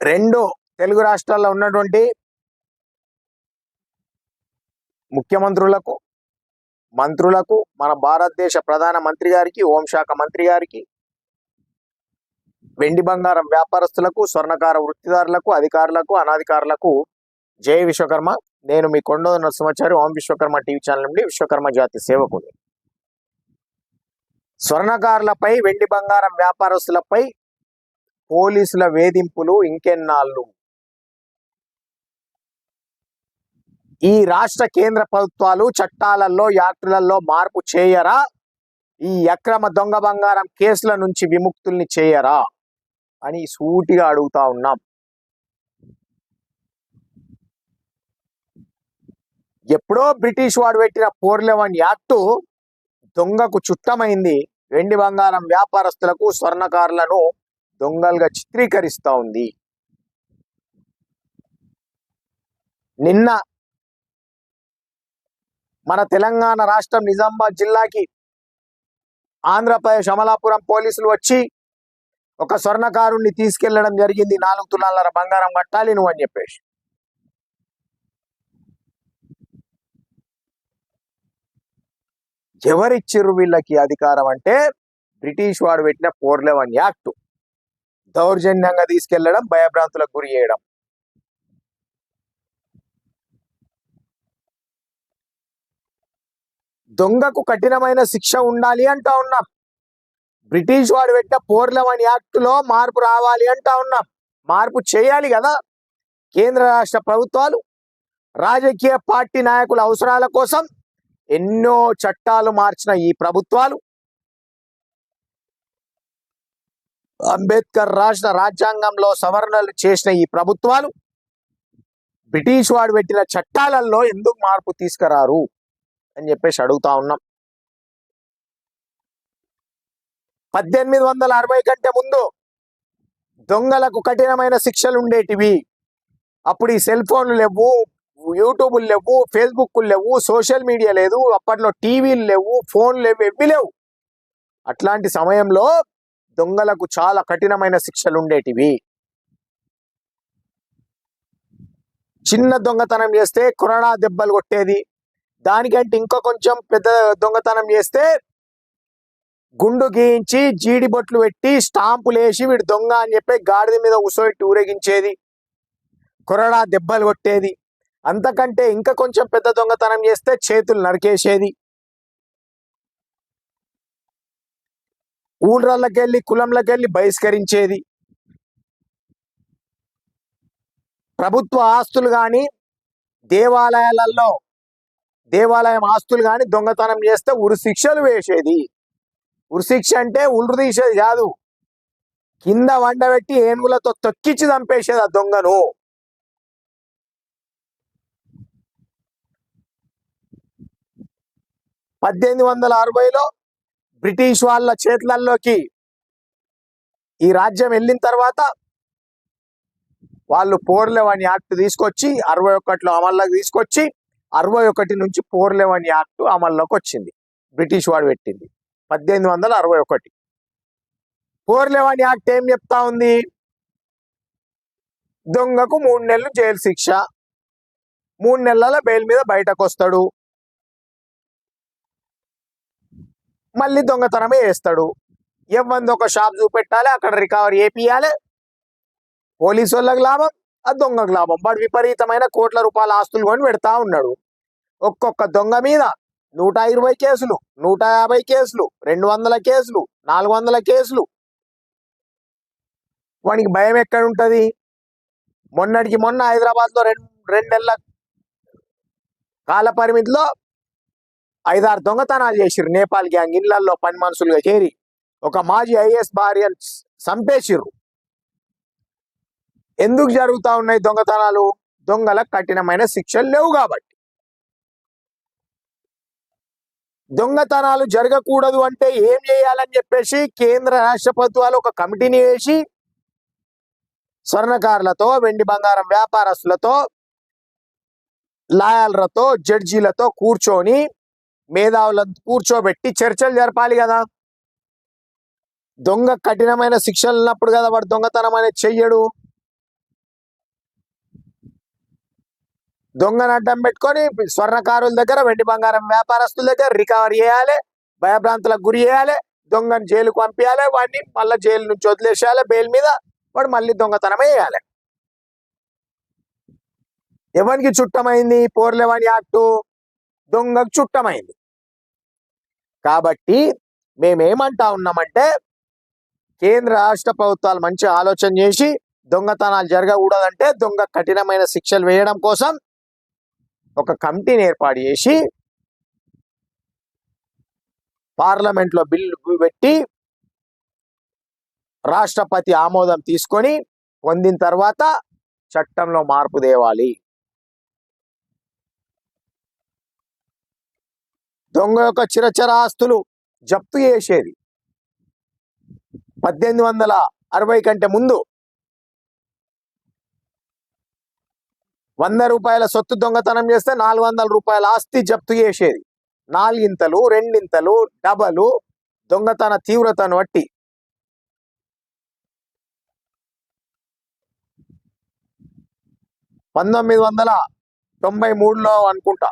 రెండు తెలుగు రాష్ట్రాల్లో ఉన్నటువంటి ముఖ్యమంత్రులకు, మంత్రులకు, మన భారతదేశ ప్రధాన మంత్రి గారికి, హోంశాఖ మంత్రి గారికి, వెండి బంగారం వ్యాపారస్తులకు, స్వర్ణకార వృత్తిదారులకు, అధికారులకు, అనధికారులకు జై విశ్వకర్మ. నేను మీ కొండోద నరసింహాచారి, ఓం విశ్వకర్మ టీవీ ఛానల్ నుండి విశ్వకర్మ జాతి సేవకుని. స్వర్ణకారులపై, వెండి బంగారం వ్యాపారస్తులపై పోలీసుల వేధింపులు ఇంకెన్నాళ్ళు? ఈ రాష్ట్ర కేంద్ర ప్రభుత్వాలు చట్టాలలో, యాక్టులలో మార్పు చేయరా? ఈ అక్రమ దొంగ బంగారం కేసుల నుంచి విముక్తుల్ని చేయరా అని సూటిగా అడుగుతా ఉన్నాం. ఎప్పుడో బ్రిటిష్ వాడు పెట్టిన 411 యాక్టు దొంగకు చుట్టమైంది. వెండి బంగారం వ్యాపారస్తులకు, స్వర్ణకారులను దొంగలుగా చిత్రీకరిస్తూ ఉంది. నిన్న మన తెలంగాణ రాష్ట్రం నిజామాబాద్ జిల్లాకి ఆంధ్రప్రదేశ్ అమలాపురం పోలీసులు వచ్చి ఒక స్వర్ణకారుణ్ణి తీసుకెళ్లడం జరిగింది. 4 తులాల బంగారం కట్టాలి నువ్వు అని చెప్పేసి. ఎవరిచ్చిర్రు వీళ్ళకి అధికారం అంటే? బ్రిటిష్ వాడు పెట్టిన 411 యాక్టు. దౌర్జన్యంగా తీసుకెళ్లడం, భయభ్రాంతులకు గురి చేయడం. దొంగకు కఠినమైన శిక్ష ఉండాలి అంటా ఉన్నాం. బ్రిటిష్ వాడు పెట్టిన 411 యాక్టులో మార్పు రావాలి అంటా ఉన్నాం. మార్పు చేయాలి కదా. కేంద్ర రాష్ట్ర ప్రభుత్వాలు రాజకీయ పార్టీ నాయకుల అవసరాల కోసం ఎన్నో చట్టాలు మార్చిన ఈ ప్రభుత్వాలు, అంబేద్కర్ రాష్ట్ర రాజ్యాంగంలో సవరణలు చేసిన ఈ ప్రభుత్వాలు బ్రిటిష్ వాడు పెట్టిన చట్టాలలో ఎందుకు మార్పు తీసుకురారు అని చెప్పేసి అడుగుతా ఉన్నాం. 1860 కంటే ముందు దొంగలకు కఠినమైన శిక్షలు ఉండేటివి. అప్పుడు ఈ సెల్ ఫోన్లు లేవు, యూట్యూబ్లు లేవు, ఫేస్బుక్లు లేవు, సోషల్ మీడియా లేదు, అప్పట్లో టీవీలు లేవు, ఫోన్లు లేవు, ఎవ్వి లేవు. అట్లాంటి సమయంలో దొంగలకు చాలా కఠినమైన శిక్షలు ఉండేటివి. చిన్న దొంగతనం చేస్తే కొరడా దెబ్బలు కొట్టేది. దానికంటే ఇంకా కొంచెం పెద్ద దొంగతనం చేస్తే గుండు గీయించి, జీడి బొట్లు పెట్టి, స్టాంపులు వేసి వీడు దొంగ అని చెప్పి గాడిద మీద ఉసోట్టి ఊరేగించేది, కొరడా దెబ్బలు కొట్టేది. అంతకంటే ఇంకా కొంచెం పెద్ద దొంగతనం చేస్తే చేతులు నరికేసేది. ఊళ్ళకెళ్ళి, కులంలోకెళ్ళి బహిష్కరించేది. ప్రభుత్వ ఆస్తులు కానీ, దేవాలయం ఆస్తులు కానీ దొంగతనం చేస్తే ఉరి శిక్షలు వేసేది. ఉరి శిక్ష అంటే ఉల్లు తీసేది కాదు, కింద వండబెట్టి ఏనుగులతో తొక్కించి చంపేసేది ఆ దొంగను. (1860) బ్రిటిష్ వాళ్ళ చేతులలోకి ఈ రాజ్యం వెళ్ళిన తర్వాత వాళ్ళు 411 యాక్ట్ తీసుకొచ్చి 61లో అమల్లోకి తీసుకొచ్చి 61 నుంచి 411 యాక్ట్ అమల్లోకి వచ్చింది. బ్రిటిష్ వాడు పెట్టింది 1861. 411 యాక్ట్ ఏం చెప్తా ఉంది? దొంగకు 3 నెలలు జైలు శిక్ష, 3 నెలల బెయిల్ మీద బయటకు వస్తాడు, మళ్ళీ దొంగతనమే వేస్తాడు. ఎవరిది ఒక షాప్ చూపెట్టాలి, అక్కడ రికవరీ చేపియాలి. పోలీసు వాళ్ళకి లాభం, ఆ దొంగకు లాభం. వాడు విపరీతమైన కోట్ల రూపాయల ఆస్తులు కొని పెడతా ఉన్నాడు. ఒక్కొక్క దొంగ మీద 120 కేసులు, 150 కేసులు, 200 కేసులు, 400 కేసులు. వానికి భయం ఎక్కడ ఉంటుంది? మొన్నటికి మొన్న హైదరాబాద్లో 2 నెలల కాల పరిమితిలో 5-6 దొంగతనాలు చేసిర్రు. నేపాల్ గ్యాంగ్ ఇళ్లలో పని మనుషులుగా చేరి ఒక మాజీ ఐఏఎస్ భార్యను చంపేసిర్రు. ఎందుకు జరుగుతూ ఉన్నాయి దొంగతనాలు? దొంగలకు కఠినమైన శిక్షలు లేవు కాబట్టి. దొంగతనాలు జరగకూడదు అంటే ఏం చేయాలని చెప్పేసి కేంద్ర రాష్ట్ర ప్రభుత్వాలు ఒక కమిటీని వేసి స్వర్ణకారులతో, వెండి బంగారం వ్యాపారస్తులతో, లాయర్లతో, జడ్జీలతో కూర్చొని, మేధావులను కూర్చోబెట్టి చర్చలు జరపాలి కదా. దొంగ కఠినమైన శిక్షలు ఉన్నప్పుడు కదా వాడు దొంగతనం అనేది చెయ్యడు. దొంగను అడ్డం పెట్టుకొని స్వర్ణకారుల దగ్గర వెండి బంగారం వ్యాపారస్తుల దగ్గర రికవరీ చేయాలి, భయభ్రాంతులకు గురి చేయాలి, దొంగను జైలుకు పంపించాలి, వాడిని మళ్ళీ జైలు నుంచి వదిలేసేయాలి బెయిల్ మీద, వాడు మళ్ళీ దొంగతనమే చేయాలి. ఎవరికి చుట్టమైంది? 411 యాక్టు దొంగకు చుట్టమైంది. కాబట్టి మేమేమంటా ఉన్నామంటే కేంద్ర రాష్ట్ర ప్రభుత్వాలు మంచి ఆలోచన చేసి దొంగతనాలు జరగకూడదంటే దొంగ కఠినమైన శిక్షలు వేయడం కోసం ఒక కమిటీని ఏర్పాటు చేసి పార్లమెంట్లో బిల్లు పెట్టి రాష్ట్రపతి ఆమోదం తీసుకొని పొందిన తర్వాత చట్టంలో మార్పు తేవాలి. దొంగ యొక్క చిరచర ఆస్తులు జప్తు చేసేది 1860 కంటే ముందు 100 రూపాయల సొత్తు దొంగతనం చేస్తే 400 రూపాయల ఆస్తి జప్తు చేసేది. 4 ఇంతలు 2 ఇంతలు డబలు దొంగతన తీవ్రతను బట్టి. (1993లో అనుకుంటా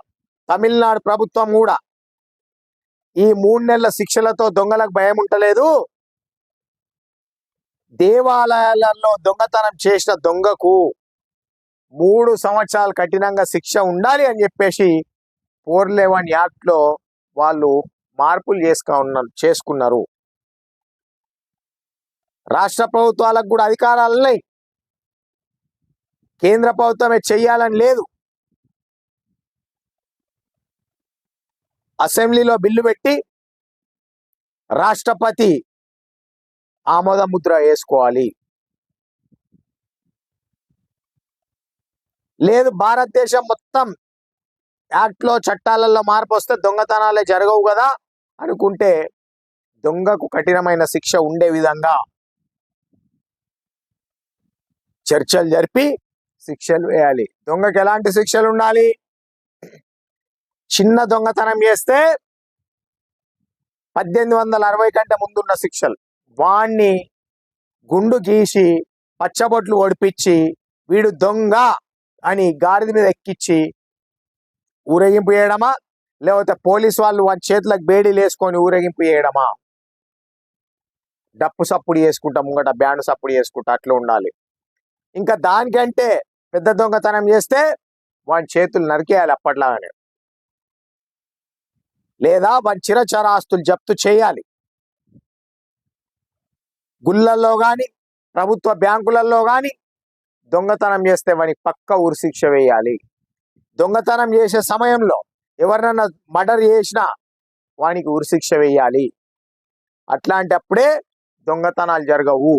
తమిళనాడు ప్రభుత్వం కూడా ఈ 3 నెలల శిక్షలతో దొంగలకు భయం ఉంటలేదు, దేవాలయాలలో దొంగతనం చేసిన దొంగకు 3 సంవత్సరాలు కఠినంగా శిక్ష ఉండాలి అని చెప్పేసి 411 యాక్ట్లో వాళ్ళు మార్పులు చేసుకున్నారు. రాష్ట్ర ప్రభుత్వాలకు కూడా అధికారాలు ఉన్నాయి, కేంద్ర ప్రభుత్వమే చెయ్యాలని లేదు. అసెంబ్లీలో బిల్లు పెట్టి రాష్ట్రపతి ఆమోద ముద్ర వేసుకోవాలి. లేదు భారతదేశం మొత్తం యాక్ట్లో చట్టాలలో మార్పు వస్తే దొంగతనాలే జరగవు కదా అనుకుంటే దొంగకు కఠినమైన శిక్ష ఉండే విధంగా చర్చలు జరిపి శిక్షలు వేయాలి. దొంగకు ఎలాంటి శిక్షలు ఉండాలి? చిన్న దొంగతనం చేస్తే 1860 కంటే ముందున్న శిక్షలు, వాణ్ణి గుండు గీసి పచ్చబొట్లు ఒడిపించి వీడు దొంగ అని గాడిద మీద ఎక్కించి ఊరేగింపు చేయడమా, లేకపోతే పోలీసు వాళ్ళు వాని చేతులకు బేడీలు వేసుకొని ఊరేగింపు చేయడమా, డప్పు సప్పుడు చేసుకుంటా ముంగట బ్యాండ్ సప్పుడు చేసుకుంటా అట్లా ఉండాలి. ఇంకా దానికంటే పెద్ద దొంగతనం చేస్తే వాని చేతులు నరికేయాలి అప్పట్లాగానే, లేదా వాని చిరచర ఆస్తులు జప్తు చేయాలి. గుళ్ళల్లో కానీ ప్రభుత్వ బ్యాంకులలో కానీ దొంగతనం చేస్తే వానికి పక్క ఉరి శిక్ష వేయాలి. దొంగతనం చేసే సమయంలో ఎవరినన్నా మర్డర్ చేసినా వానికి ఉరి శిక్ష వేయాలి. అట్లాంటప్పుడే దొంగతనాలు జరగవు.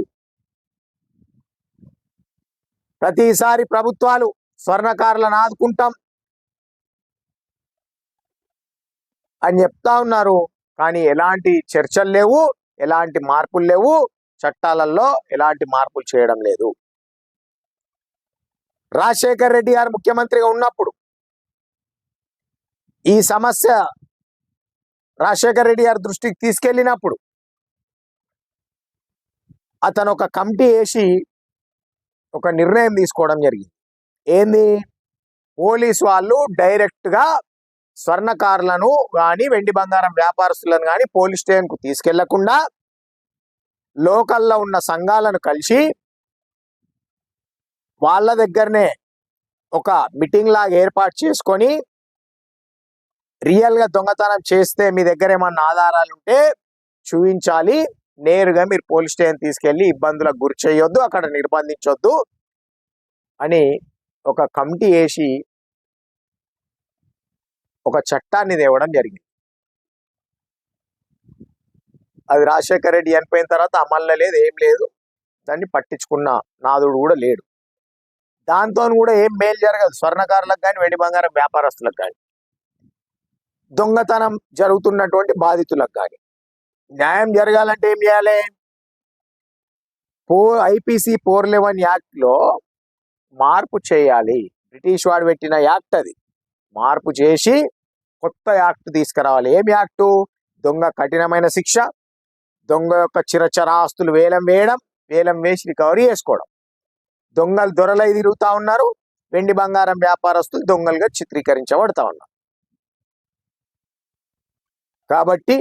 ప్రతిసారి ప్రభుత్వాలు స్వర్ణకారులను ఆదుకుంటాం అని చెప్తా ఉన్నారు, కానీ ఎలాంటి చర్చలు లేవు, ఎలాంటి మార్పులు లేవు, చట్టాలలో ఎలాంటి మార్పులు చేయడం లేదు. రాజశేఖర్ రెడ్డి గారు ముఖ్యమంత్రిగా ఉన్నప్పుడు ఈ సమస్య రాజశేఖర్ రెడ్డి గారి దృష్టికి తీసుకెళ్ళినప్పుడు అతను ఒక కమిటీ వేసి ఒక నిర్ణయం తీసుకోవడం జరిగింది. ఏంది? పోలీసు వాళ్ళు డైరెక్ట్గా స్వర్ణకారులను కానీ వెండి బంగారం వ్యాపారస్తులను కానీ పోలీస్ స్టేషన్కు తీసుకెళ్లకుండా లోకల్లో ఉన్న సంఘాలను కలిసి వాళ్ళ దగ్గరనే ఒక మీటింగ్ లాగా ఏర్పాటు చేసుకొని రియల్గా దొంగతనం చేస్తే మీ దగ్గర ఏమన్నా ఆధారాలు ఉంటే చూపించాలి, నేరుగా మీరు పోలీస్ స్టేషన్ తీసుకెళ్లి ఇబ్బందులకు గురి చేయొద్దు, అక్కడ నిర్బంధించొద్దు అని ఒక కమిటీ వేసి ఒక చట్టాన్ని తేవడం జరిగింది. అది రాజశేఖర్ రెడ్డి చనిపోయిన తర్వాత అమల్లో లేదు, ఏం లేదు, దాన్ని పట్టించుకున్న నాదుడు కూడా లేడు. దాంతో కూడా ఏం మేలు జరగదు స్వర్ణకారులకు కానీ వెండి బంగారం వ్యాపారస్తులకు కానీ, దొంగతనం జరుగుతున్నటువంటి బాధితులకు కానీ. న్యాయం జరగాలంటే ఏం చేయాలి? ఐపీసీ 411 యాక్ట్లో మార్పు చేయాలి. బ్రిటిష్ వాడు పెట్టిన యాక్ట్ అది, మార్పు చేసి కొత్త యాక్ట్ తీసుకురావాలి. ఏం యాక్టు? దొంగ కఠినమైన శిక్ష, దొంగ యొక్క చిరచర ఆస్తులు వేలం వేయడం, వేలం వేసి రికవరీ చేసుకోవడం. దొంగలు దొరలై తిరుగుతా ఉన్నారు, వెండి బంగారం వ్యాపారస్తులు దొంగలుగా చిత్రీకరించబడతా ఉన్నారు. కాబట్టి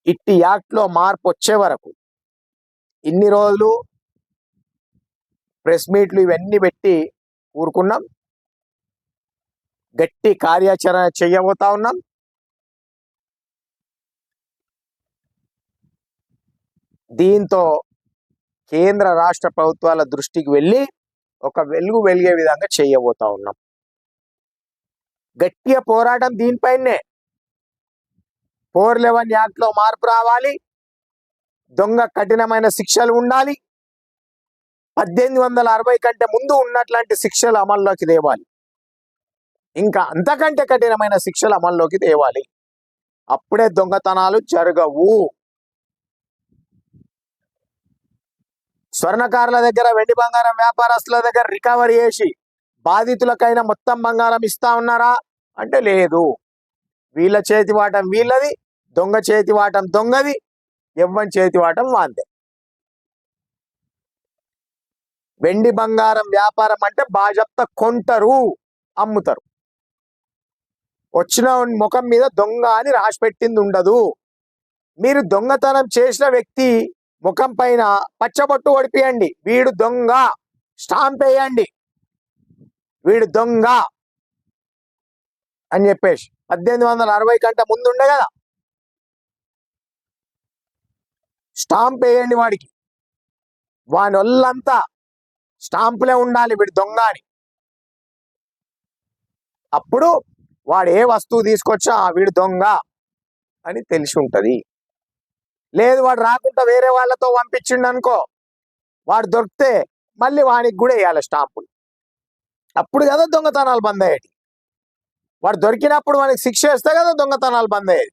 ఇట్టి యాక్ట్లో మార్పు వచ్చే వరకు ఇన్ని రోజులు ప్రెస్ మీట్లు ఇవన్నీ పెట్టి ఊరుకున్నాం. గట్టి కార్యాచరణ చేయబోతా ఉన్నాం. దీంతో కేంద్ర రాష్ట్ర ప్రభుత్వాల దృష్టికి వెళ్ళి ఒక వెలిగే విధంగా చేయబోతా ఉన్నాం. గట్టిగా పోరాటం దీనిపైనే. 411 యాక్ట్లో మార్పు రావాలి. దొంగ కఠినమైన శిక్షలు ఉండాలి. 1860 కంటే ముందు ఉన్నట్లాంటి శిక్షలు అమల్లోకి తేవాలి. ఇంకా అంతకంటే కఠినమైన శిక్షలు అమల్లోకి తేవాలి. అప్పుడే దొంగతనాలు జరగవు. స్వర్ణకారుల దగ్గర, వెండి బంగారం వ్యాపారస్తుల దగ్గర రికవరీ చేసి బాధితులకైనా మొత్తం బంగారం ఇస్తా ఉన్నారా అంటే లేదు. వీళ్ళ చేతివాటం వీళ్ళది, దొంగ చేతివాటం దొంగది, ఎవ్వని చేతివాటం వాందే. వెండి బంగారం వ్యాపారం అంటే బాజప్త కొంటారు, అమ్ముతారు. వచ్చిన ముఖం మీద దొంగ అని రాసిపెట్టింది ఉండదు. మీరు దొంగతనం చేసిన వ్యక్తి ముఖం పైన పచ్చబొట్టు ఒడిపియండి, వీడు దొంగ స్టాంప్ వేయండి, వీడు దొంగ అని చెప్పేసి. 1860 కంటే ముందు ఉండే కదా, స్టాంప్ వేయండి వాడికి. వాని ఒళ్ళంతా స్టాంపులే ఉండాలి వీడు దొంగ అని. అప్పుడు వాడు ఏ వస్తువు తీసుకొచ్చా వీడు దొంగ అని తెలిసి ఉంటది. లేదు వాడు రాకుండా వేరే వాళ్ళతో పంపించిండు అనుకో, వాడు దొరికితే మళ్ళీ వానికి కూడా వేయాలి స్టాంపులు. అప్పుడు కదా దొంగతనాలు బంద్ అయ్యేది. వాడు దొరికినప్పుడు వానికి శిక్ష వేస్తే కదా దొంగతనాలు బంద్ అయ్యేది.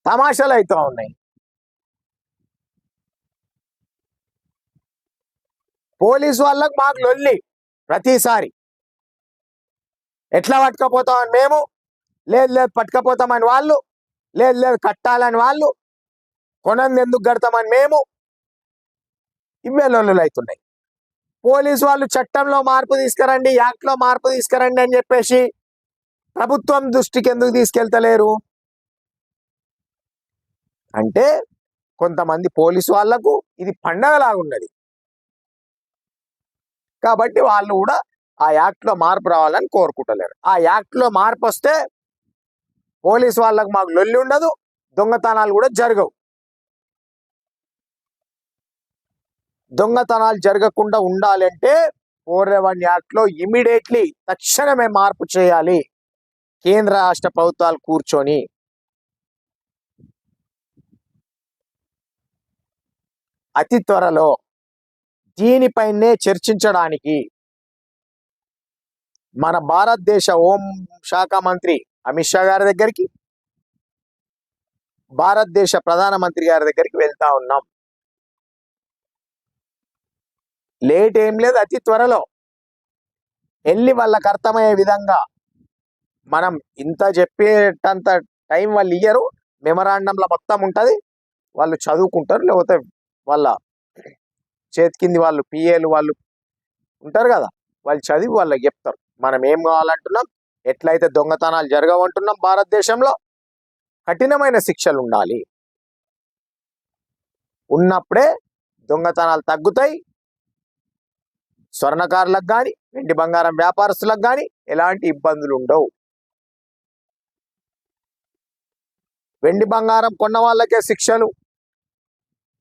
తమాషాలు అవుతూ ఉన్నాయి. పోలీసు వాళ్ళకు మాకు లొల్లి ప్రతిసారి. ఎట్లా పట్టుకపోతామని మేము, లేదు పట్టుకపోతామని వాళ్ళు, లేదు కట్టాలని వాళ్ళు, కొనంది ఎందుకు కడతామని మేము. ఇవే లొల్లులు అవుతున్నాయి. పోలీసు వాళ్ళు చట్టంలో మార్పు తీసుకురండి, యాక్ట్లో మార్పు తీసుకురండి అని చెప్పేసి ప్రభుత్వం దృష్టికి ఎందుకు తీసుకెళ్తలేరు అంటే కొంతమంది పోలీసు వాళ్లకు ఇది పండగలాగున్నది. కాబట్టి వాళ్ళు కూడా ఆ యాక్ట్లో మార్పు రావాలని కోరుకుంటలేరు. ఆ యాక్ట్లో మార్పు వస్తే పోలీసు వాళ్ళకు మాకు లొల్లి ఉండదు, దొంగతనాలు కూడా జరగవు. దొంగతనాలు జరగకుండా ఉండాలంటే 411 యాక్ట్లో ఇమీడియట్లీ తక్షణమే మార్పు చేయాలి కేంద్ర రాష్ట్ర ప్రభుత్వాలు కూర్చొని. అతి త్వరలో దీనిపైనే చర్చించడానికి మన భారతదేశ హోం శాఖ మంత్రి అమిత్ షా గారి దగ్గరికి, భారతదేశ ప్రధానమంత్రి గారి దగ్గరికి వెళ్తా ఉన్నాం. లేట్ ఏం లేదు, అతి త్వరలో వెళ్ళి వాళ్ళకి అర్థమయ్యే విధంగా. మనం ఇంత చెప్పేటంత టైం వాళ్ళు ఇయ్యరు. మెమరాండంలో మొత్తం ఉంటుంది, వాళ్ళు చదువుకుంటారు. లేకపోతే వాళ్ళ చేతి కింది వాళ్ళు పిఏలు వాళ్ళు ఉంటారు కదా, వాళ్ళు చదివి వాళ్ళకి చెప్తారు. మనం ఏం కావాలంటున్నాం, ఎట్లయితే దొంగతనాలు జరగవంటున్నాం, భారతదేశంలో కఠినమైన శిక్షలు ఉండాలి. ఉన్నప్పుడే దొంగతనాలు తగ్గుతాయి. స్వర్ణకారులకు కానీ, వెండి బంగారం వ్యాపారస్తులకు కానీ ఎలాంటి ఇబ్బందులు ఉండవు. వెండి బంగారం కొన్న వాళ్ళకే శిక్షలు.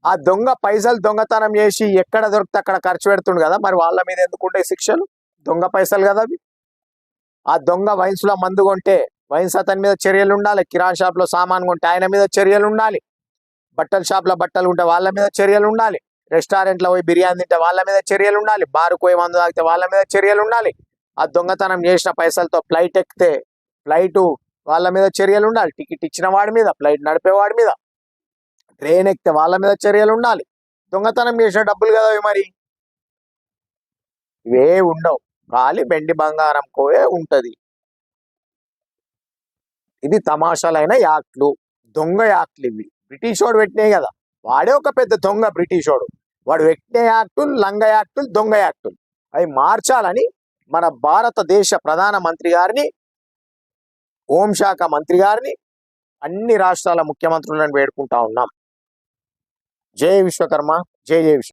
ఆ దొంగ పైసలు దొంగతనం చేసి ఎక్కడ దొరికితే అక్కడ ఖర్చు పెడుతుండు కదా, మరి వాళ్ళ మీద ఎందుకుంటే శిక్షలు? దొంగ పైసలు కదా అవి. ఆ దొంగ వైన్స్లో మందు కొంటే వైన్స్ అతని మీద చర్యలు ఉండాలి. కిరాణా షాప్లో సామాన్ కొంటే ఆయన మీద చర్యలు ఉండాలి. బట్టల షాప్లో బట్టలు ఉంటే వాళ్ళ మీద చర్యలు ఉండాలి. రెస్టారెంట్లో పోయి బిర్యానీ తింటే వాళ్ళ మీద చర్యలు ఉండాలి. బారుకు పోయి మందు తాగితే వాళ్ళ మీద చర్యలు ఉండాలి. ఆ దొంగతనం చేసిన పైసలతో ఫ్లైట్ ఎక్కితే ఫ్లైటు వాళ్ళ మీద చర్యలు ఉండాలి. టికెట్ ఇచ్చిన వాడి మీద, ఫ్లైట్ నడిపేవాడి మీద, ట్రైన్ ఎక్కితే వాళ్ళ మీద చర్యలు ఉండాలి. దొంగతనం చేసిన డబ్బులు కదా అవి. మరి ఇవే ఉండవు, ఖాళీ వెండి బంగారం కోవే ఉంటది. ఇది తమాషాలైన యాక్ట్లు, దొంగ యాక్ట్లు ఇవి. బ్రిటిష్ వాడు పెట్టినాయి కదా, వాడే ఒక పెద్ద దొంగ బ్రిటిష్ వాడు. వాడు వెట్టే యాక్టులు, లంగ యాక్టులు, దొంగ యాక్టులు అవి మార్చాలని మన భారతదేశ ప్రధానమంత్రి గారిని, హోంశాఖ మంత్రి గారిని, అన్ని రాష్ట్రాల ముఖ్యమంత్రులను వేడుకుంటా ఉన్నాం. జై విశ్వకర్మ, జై జై విశ్వ.